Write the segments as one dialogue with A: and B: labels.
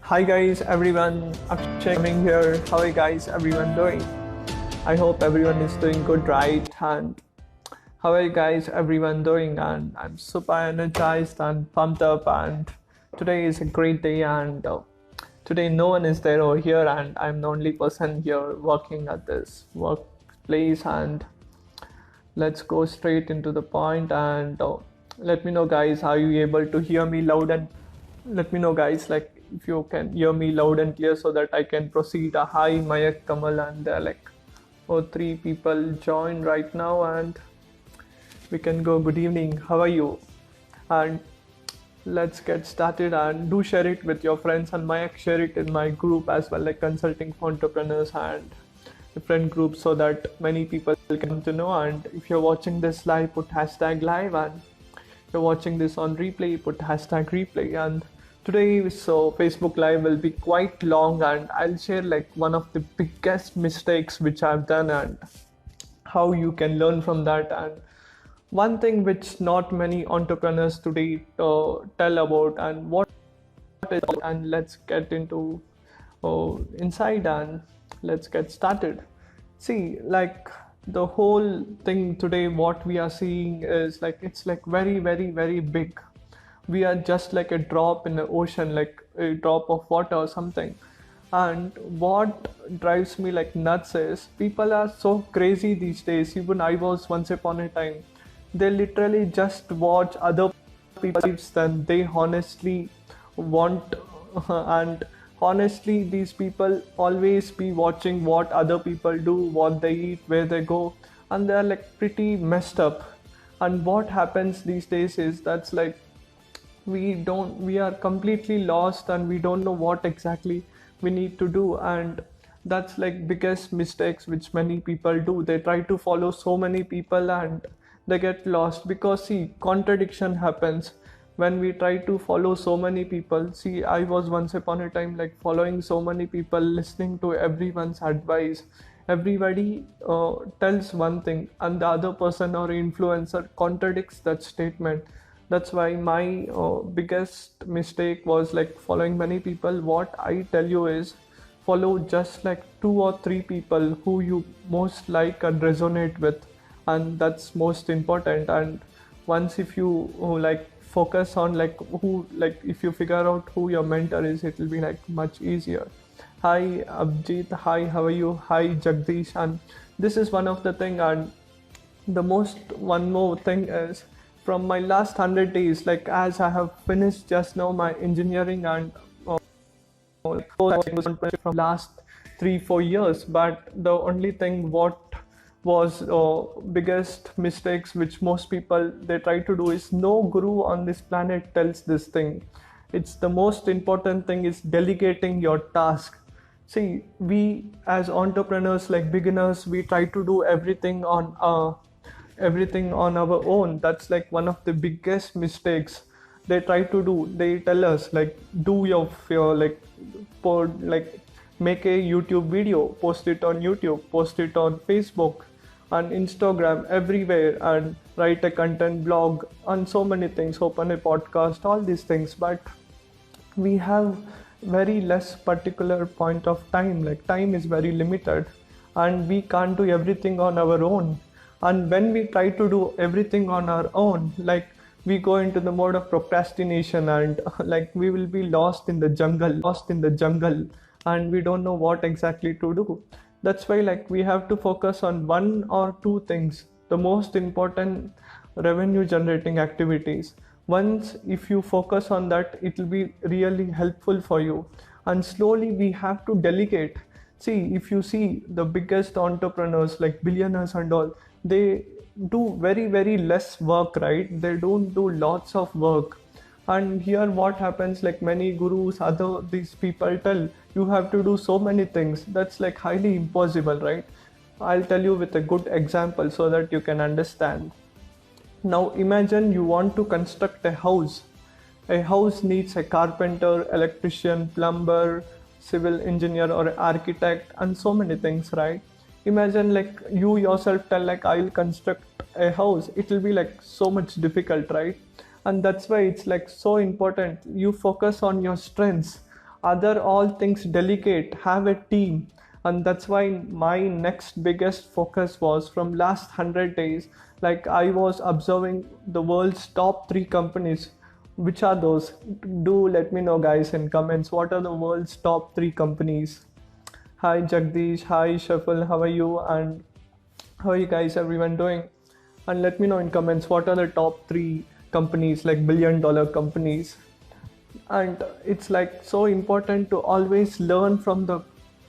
A: Hi guys, everyone. Akshay coming here. How are you guys, everyone doing? I hope everyone is doing good, right? And how are you guys, everyone doing? And I'm super energized and pumped up. And today is a great day. And today no one is there over here, and I'm the only person here working at this workplace. And let's go straight into the point. And let me know, guys, are you able to hear me loud and let me know, guys, like if you can hear me loud and clear so that I can proceed. Hi, Mayak, Kamal, and there are like three people join right now, and we can go. Good evening. How are you? And let's get started. And do share it with your friends. And Mayak, share it in my group as well, like consulting for entrepreneurs and different groups, so that many people come to know. And if you're watching this live, put hashtag live, and if you're watching this on replay, put hashtag replay. And today, so Facebook Live will be quite long, and I'll share like one of the biggest mistakes which I've done and how you can learn from that. And one thing which not many entrepreneurs today tell about, and what is, and let's get into inside and let's get started. See, like the whole thing today, what we are seeing is like it's like very, very, very big. We are just like a drop in the ocean, like a drop of water or something. And what drives me like nuts is people are so crazy these days. Even I was once upon a time. They literally just watch other people's lives than they honestly want. And honestly, these people always be watching what other people do, what they eat, where they go, and they're like pretty messed up. And what happens these days is that's like we are completely lost, and we don't know what exactly we need to do. And that's like biggest mistakes which many people do. They try to follow so many people and they get lost, because see, contradiction happens when we try to follow so many people. See, I was once upon a time like following so many people, listening to everyone's advice. Everybody tells one thing, and the other person or influencer contradicts that statement. That's why my biggest mistake was like following many people. What I tell you is follow just like 2 or 3 people who you most like and resonate with, and that's most important. And once if you like focus on like who, like if you figure out who your mentor is, it will be like much easier. Hi Abjit, hi, how are you? Hi Jagdish. And this is one of the thing. And the most one more thing is, from my last 100 days, like as I have finished just now my engineering, and from last 3-4 years, but the only thing what was biggest mistakes which most people they try to do is, no guru on this planet tells this thing. It's the most important thing is delegating your task. See, we as entrepreneurs, like beginners, we try to do everything on our own. That's like one of the biggest mistakes they try to do. They tell us like do your like make a YouTube video, post it on YouTube, post it on Facebook and Instagram, everywhere, and write a content blog and so many things, open a podcast, all these things. But we have very less particular point of time, like time is very limited, and we can't do everything on our own. And when we try to do everything on our own, like we go into the mode of procrastination, and like we will be lost in the jungle, and we don't know what exactly to do. That's why like we have to focus on 1 or 2 things, the most important revenue generating activities. Once if you focus on that, it will be really helpful for you. And slowly we have to delegate. See, if you see the biggest entrepreneurs like billionaires and all, they do very, very less work, right? They don't do lots of work. And here what happens, like many gurus, other these people tell you have to do so many things. That's like highly impossible, right? I'll tell you with a good example so that you can understand. Now imagine you want to construct a house. A house needs a carpenter, electrician, plumber, civil engineer or architect, and so many things, right? Imagine like you yourself tell like I'll construct a house. It will be like so much difficult, right? And that's why it's like so important you focus on your strengths other all things delegate, have a team. And that's why my next biggest focus was from last 100 days, like I was observing the world's top 3 companies. Which are those? Do let me know guys in comments, what are the world's top 3 companies? Hi Jagdish, hi Shuffle, how are you? And how are you guys, everyone doing? And let me know in comments what are the top 3 companies, like billion-dollar companies. And it's like so important to always learn from the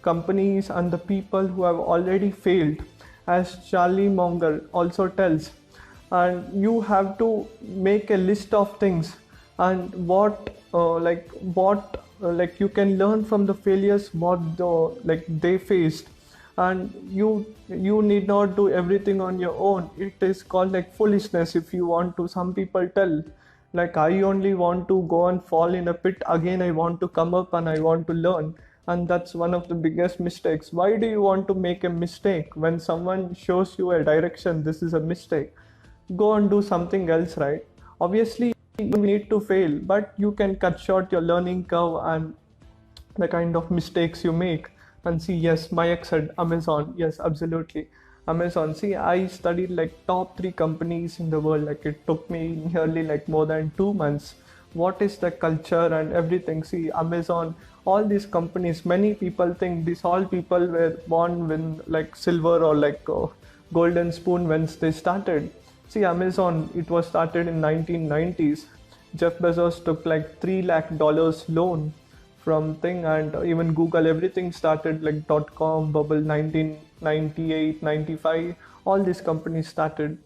A: companies and the people who have already failed, as Charlie Munger also tells. And you have to make a list of things and what you can learn from the failures what they faced. And you need not do everything on your own. It is called like foolishness if you want to. Some people tell like, I only want to go and fall in a pit again, I want to come up and I want to learn. And that's one of the biggest mistakes. Why do you want to make a mistake when someone shows you a direction? This is a mistake, go and do something else, right? Obviously you need to fail, but you can cut short your learning curve and the kind of mistakes you make. And see, yes, Mayak said Amazon. Yes, absolutely, Amazon. See, I studied like top 3 companies in the world. Like it took me nearly like more than 2 months. What is the culture and everything? See, Amazon, all these companies, many people think these all people were born with like silver or like golden spoon when they started. See, Amazon, it was started in 1990s. Jeff Bezos took like $3 lakh loan from thing. And even Google, everything started like .com bubble 1998, 95. All these companies started.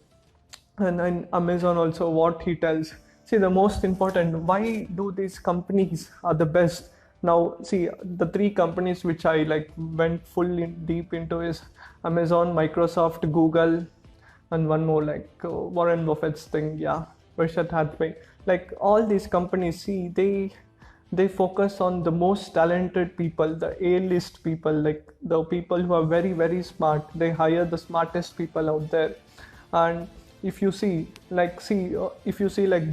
A: And in Amazon also, what he tells, see, the most important, why do these companies are the best? Now, see, the 3 companies which I like went deep into is Amazon, Microsoft, Google, and one more like Warren Buffett's thing, yeah, Berkshire Hathaway. Like all these companies, see, they focus on the most talented people, the A-list people, like the people who are very, very smart. They hire the smartest people out there. And if you see like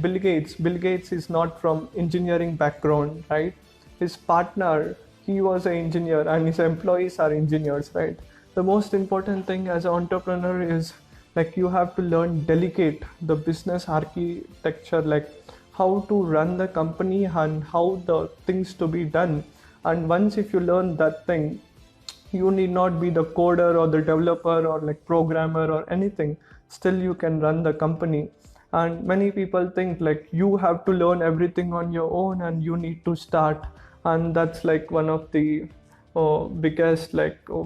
A: Bill Gates is not from engineering background, right? His partner, he was an engineer, and his employees are engineers, right? The most important thing as an entrepreneur is like you have to learn delegate the business architecture, like how to run the company and how the things to be done. And once if you learn that thing, you need not be the coder or the developer or like programmer or anything, still you can run the company. And many people think like you have to learn everything on your own and you need to start. And that's like one of the biggest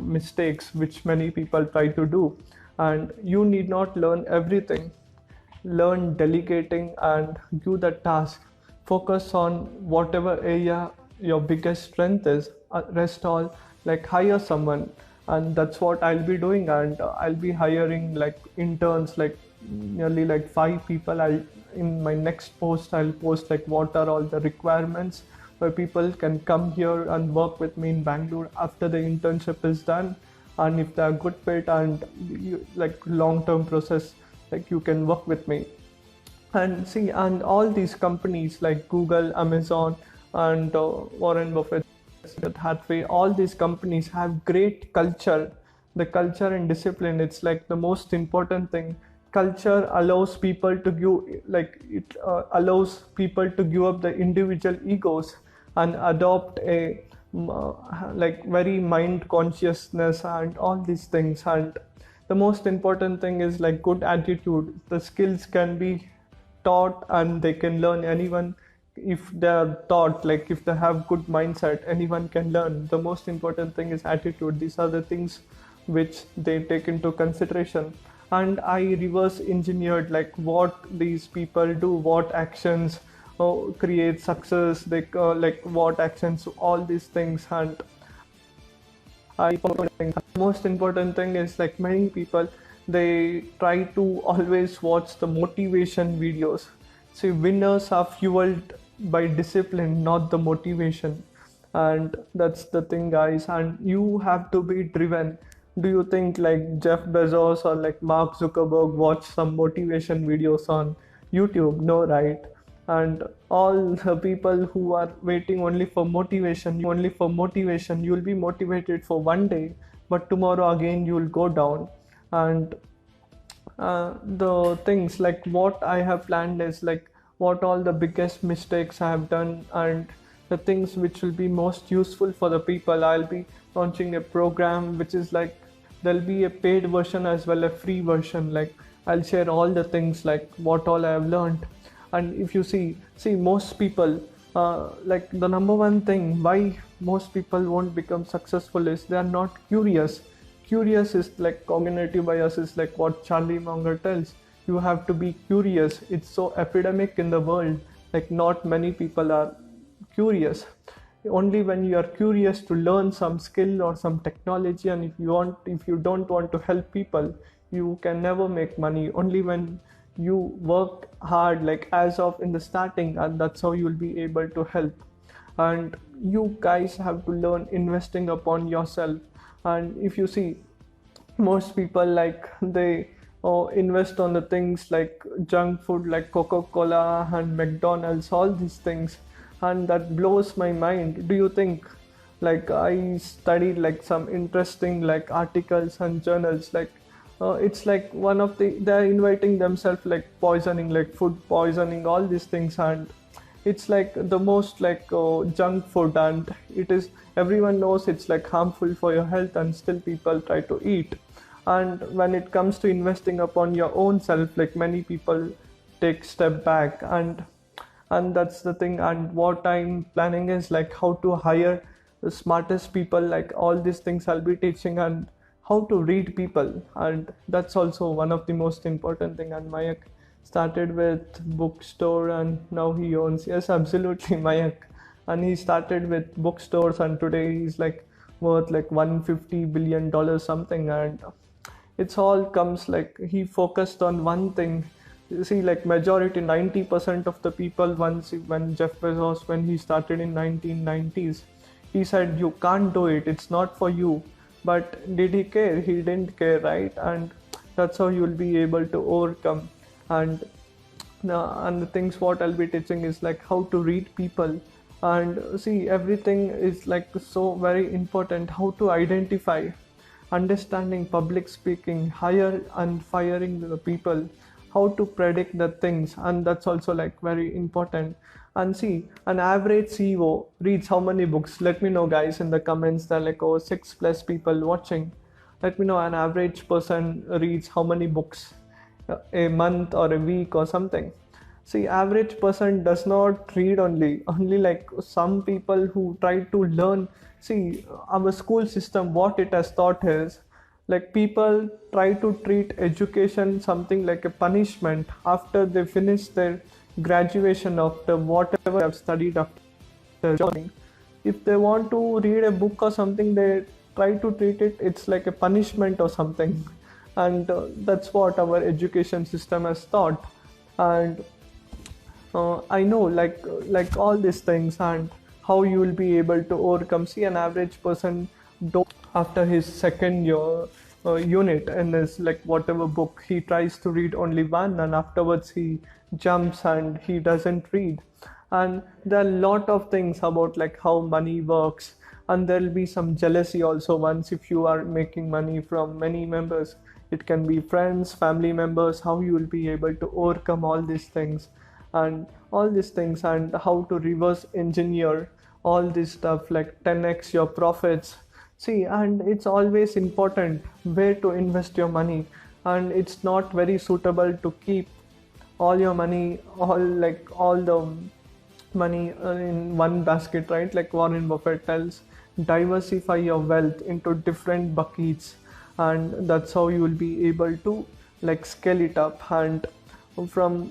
A: mistakes which many people try to do. And you need not learn everything. Learn delegating and give the task. Focus on whatever area your biggest strength is. Rest all like hire someone. And that's what I'll be doing. And I'll be hiring like interns, like nearly like 5 people. In my next post I'll post like what are all the requirements where people can come here and work with me in Bangalore after the internship is done. And if they're good fit and like long-term process, like you can work with me. And see, and all these companies like Google, Amazon, and Warren Buffett, Hathaway, all these companies have great culture. The culture and discipline, it's like the most important thing. Culture allows people to allows people to give up the individual egos and adopt a like very mind consciousness and all these things. And the most important thing is like good attitude. The skills can be taught and they can learn. Anyone, if they are taught, like if they have good mindset, anyone can learn. The most important thing is attitude. These are the things which they take into consideration. And I reverse engineered like what these people do, what actions create success, like what actions, all these things. And the most important thing is like many people, they try to always watch the motivation videos. See, winners are fueled by discipline, not the motivation. And that's the thing, guys. And you have to be driven. Do you think like Jeff Bezos or like Mark Zuckerberg watch some motivation videos on YouTube? No, right? and all the people who are waiting only for motivation, you'll be motivated for one day, but tomorrow again you'll go down. And the things like what I have planned is like what all the biggest mistakes I have done, and the things which will be most useful for the people. I'll be launching a program which is like there'll be a paid version as well a free version. Like I'll share all the things like what all I have learned. And if you see most people, like the number one thing why most people won't become successful is they are not curious. Curious is like cognitive bias, is like what Charlie Munger tells. You have to be curious. It's so epidemic in the world. Like not many people are curious. Only when you are curious to learn some skill or some technology, and if you don't want to help people, you can never make money. Only when you work hard, like as of in the starting, and that's how you'll be able to help. And you guys have to learn investing upon yourself. And if you see, most people like they invest on the things like junk food like Coca-Cola and McDonald's, all these things. And that blows my mind. Do you think, like I studied like some interesting like articles and journals, like it's like one of they're inviting themselves like poisoning, like food poisoning, all these things. And it's like the most like junk food, and it is, everyone knows it's like harmful for your health, and still people try to eat. And when it comes to investing upon your own self, like many people take step back. And that's the thing. And what I'm planning is like how to hire the smartest people, like all these things I'll be teaching, and how to read people. And that's also one of the most important thing. And Mayak started with bookstore, and now he owns, yes, absolutely, Mayak. And he started with bookstores, and today he's like worth like $150 billion something. And it's all comes like he focused on one thing. You see, like majority 90% of the people, when Jeff Bezos, when he started in 1990s, he said you can't do it, it's not for you. But did he care? He didn't care, right? And that's how you'll be able to overcome. And the things what I'll be teaching is like how to read people. And see, everything is like so very important. How to identify, understanding public speaking, hire and firing the people, how to predict the things, and that's also like very important. And see, an average CEO reads how many books? Let me know, guys, in the comments. There are like over 6+ people watching. Let me know an average person reads how many books a month or a week or something. See, average person does not read only like some people who try to learn. See, our school system, what it has taught is like people try to treat education something like a punishment after they finish their graduation, after whatever they have studied after joining. If they want to read a book or something, they try to treat it's like a punishment or something. And that's what our education system has taught. And I know like all these things, and how you will be able to overcome. See, an average person don't, after his second year unit in his like whatever book, he tries to read only one, and afterwards he jumps and he doesn't read. And there are a lot of things about like how money works, and there'll be some jealousy also. Once if you are making money from many members, it can be friends, family members, how you will be able to overcome all these things. And all these things, and how to reverse engineer all this stuff, like 10x your profits. See, and it's always important where to invest your money. And it's not very suitable to keep all your money, all the money in one basket, right? Like Warren Buffett tells, diversify your wealth into different buckets, and that's how you will be able to like scale it up. And from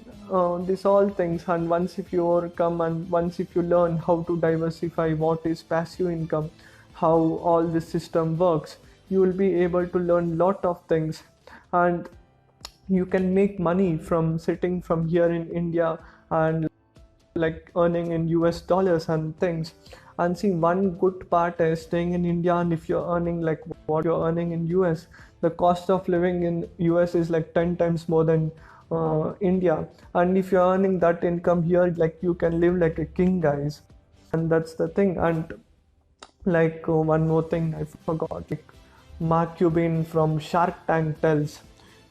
A: these all things, and once if you overcome, and once if you learn how to diversify, what is passive income, how all this system works, you will be able to learn lot of things. And you can make money from sitting from here in India, and like earning in US dollars and things. And see, one good part is staying in India, and if you're earning like what you're earning in US, the cost of living in US is like 10 times more than India. And if you're earning that income here, like you can live like a king, guys. And that's the thing. And one more thing I forgot, like Mark Cuban from Shark Tank tells,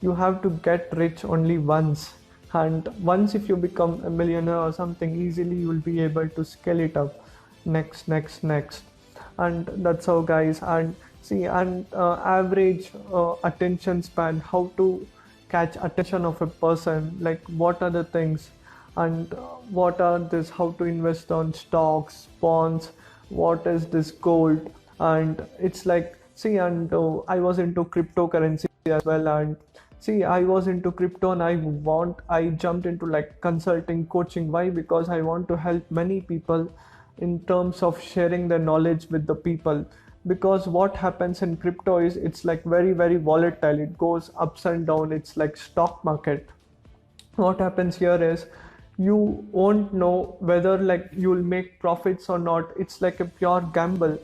A: you have to get rich only once. And once if you become a millionaire or something, easily you will be able to scale it up next. And that's how, guys. And see, and average attention span, how to catch attention of a person, like what are the things, and what are this, how to invest on stocks, bonds, what is this gold. And it's like, see, and I was into cryptocurrency as well. And see, I was into crypto, and I jumped into like consulting, coaching. Why? Because I want to help many people in terms of sharing their knowledge with the people. Because what happens in crypto is it's like very volatile, it goes ups and down, it's like stock market. What happens here is you won't know whether like you'll make profits or not. It's like a pure gamble.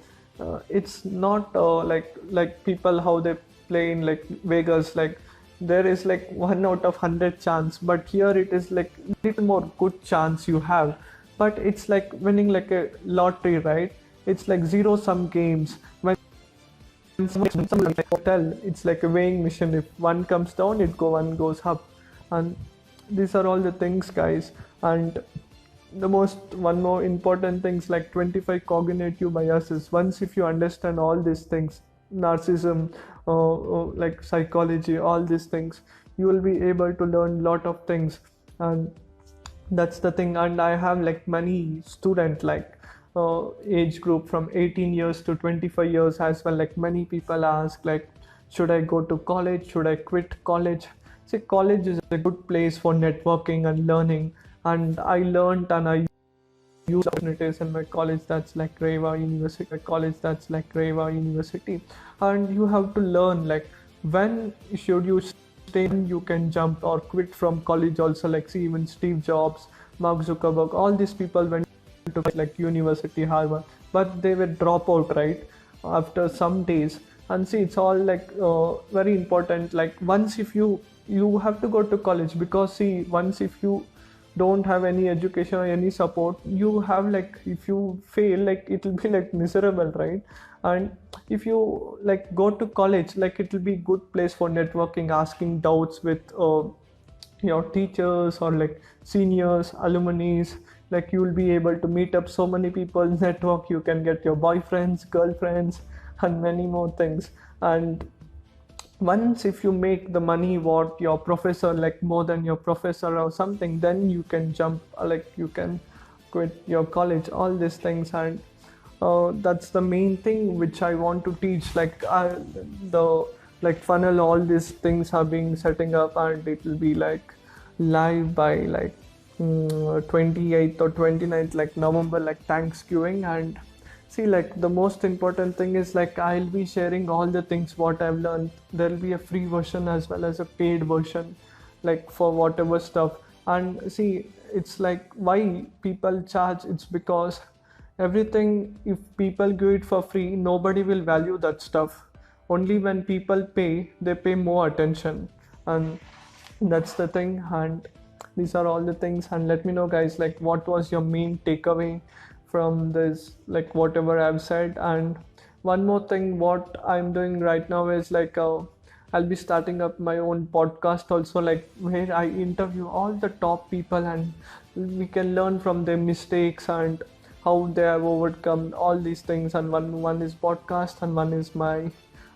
A: It's not like people how they play in like Vegas, like there is like 1 out of 100 chance, but here it is like little more good chance you have. But it's like winning like a lottery, right? It's like zero sum games. When some like hotel, it's like a weighing machine. If one comes down, one goes up. And these are all the things, guys. And one more important things, like 25 cognitive biases. Once if you understand all these things, narcissism, like psychology, all these things, you will be able to learn lot of things. And that's the thing. And I have like many student, like age group from 18 years to 25 years as well. Like many people ask, like, should I go to college, should I quit college? See, college is a good place for networking and learning. And I learned and I use opportunities in my college, that's like Reva University. And you have to learn like when should you stay, you can jump or quit from college also. Like see, even Steve Jobs, Mark Zuckerberg, all these people went to like university, Harvard, but they were drop out right after some days. And see, it's all like very important. Like once if you have to go to college, because see, once if you don't have any education or any support, you have like, if you fail, like it will be like miserable, right? And if you like go to college, like it will be good place for networking, asking doubts with your teachers or like seniors, alumni. Like you will be able to meet up so many people, network, you can get your boyfriends, girlfriends, and many more things. And once if you make the money what your professor, like more than your professor or something, then you can jump, like you can quit your college, all these things. And that's the main thing which I want to teach. Like the like funnel, all these things are being setting up, and it will be like live by like 28th or 29th like November, like Thanksgiving. And see, like the most important thing is like I'll be sharing all the things what I've learned. There'll be a free version as well as a paid version, like for whatever stuff. And see, it's like why people charge, it's because everything, if people give it for free, nobody will value that stuff. Only when people pay, they pay more attention. And that's the thing. And these are all the things. And let me know, guys, like what was your main takeaway from this, like whatever I've said. And one more thing, what I'm doing right now is like I'll be starting up my own podcast also, like where I interview all the top people, and we can learn from their mistakes and how they have overcome all these things. And one is podcast, and one is my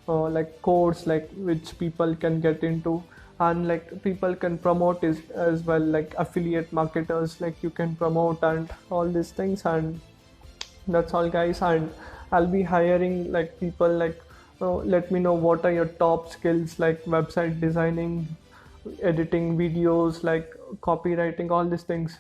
A: like course, like which people can get into, and like people can promote as well, like affiliate marketers, like you can promote and all these things. And that's all, guys. And I'll be hiring like people, like let me know what are your top skills, like website designing, editing videos, like copywriting, all these things.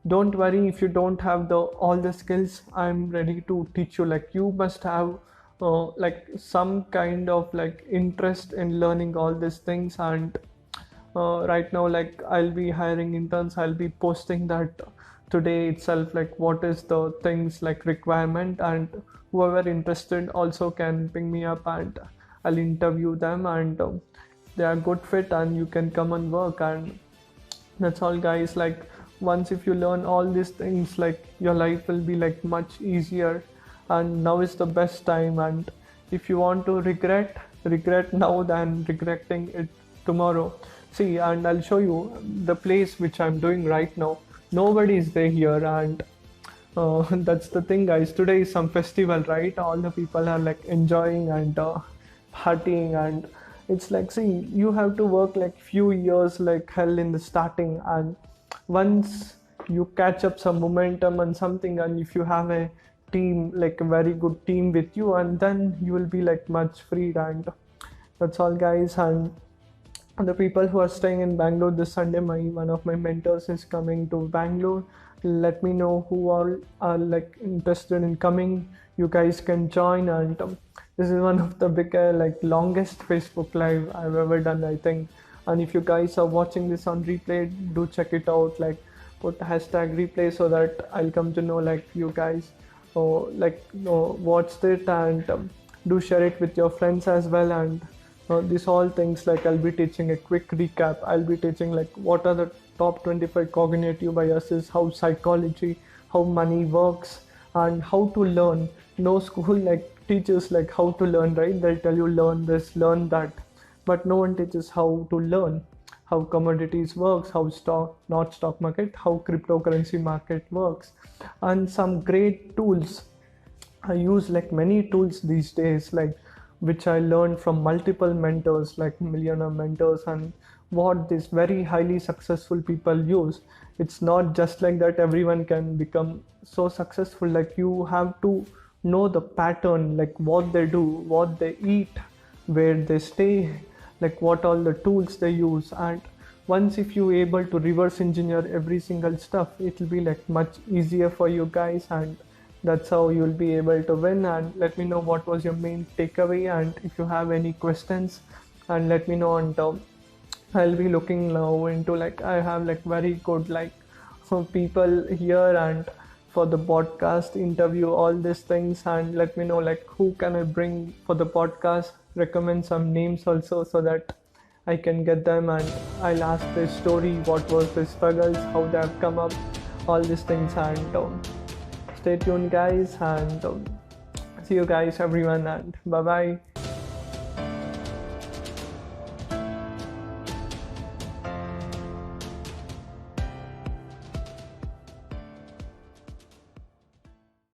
A: Don't worry if you don't have all the skills, I'm ready to teach you. Like you must have like some kind of like interest in learning all these things. And right now, like I'll be hiring interns, I'll be posting that today itself, like what is the things like requirement, and whoever interested also can ping me up, and I'll interview them, and they are good fit, and you can come and work. And That's all, guys. Like, once if you learn all these things, like your life will be like much easier, and now is the best time. And if you want to regret now than regretting it tomorrow. See, and I'll show you the place which I'm doing right now. Nobody is there here, and that's the thing, guys. Today is some festival, right? All the people are like enjoying and partying, and it's like, see, you have to work like few years like hell in the starting, and once you catch up some momentum and something, and if you have a team, like a very good team with you, and then you will be like much freed. And that's all, guys. And the people who are staying in Bangalore this Sunday, my one of my mentors is coming to Bangalore. Let me know who all are like interested in coming. You guys can join, and this is one of the big like longest Facebook live I've ever done, I think. And if you guys are watching this on replay, do check it out. Like, put hashtag replay so that I'll come to know like you guys watched it, and do share it with your friends as well. And these all things, like I'll be teaching a quick recap. I'll be teaching like what are the top 25 cognitive biases, how psychology, how money works, and how to learn. No school like teaches like how to learn, right? They'll tell you learn this, learn that, but no one teaches how to learn, how commodities works, how not stock market, how cryptocurrency market works, and some great tools. I use like many tools these days, like which I learned from multiple mentors, like millionaire mentors, and what these very highly successful people use. It's not just like that everyone can become so successful. Like, you have to know the pattern, like what they do, what they eat, where they stay, like what all the tools they use. And once if you able to reverse engineer every single stuff, it will be like much easier for you guys, and that's how you'll be able to win. And let me know what was your main takeaway, and if you have any questions, and let me know. And I'll be looking now into like, I have like very good like people here, and for the podcast interview, all these things. And let me know like who can I bring for the podcast. Recommend some names also so that I can get them, and I'll ask their story, what was the struggles, how they have come up, all these things. And stay tuned, guys, and see you guys, everyone, and bye bye.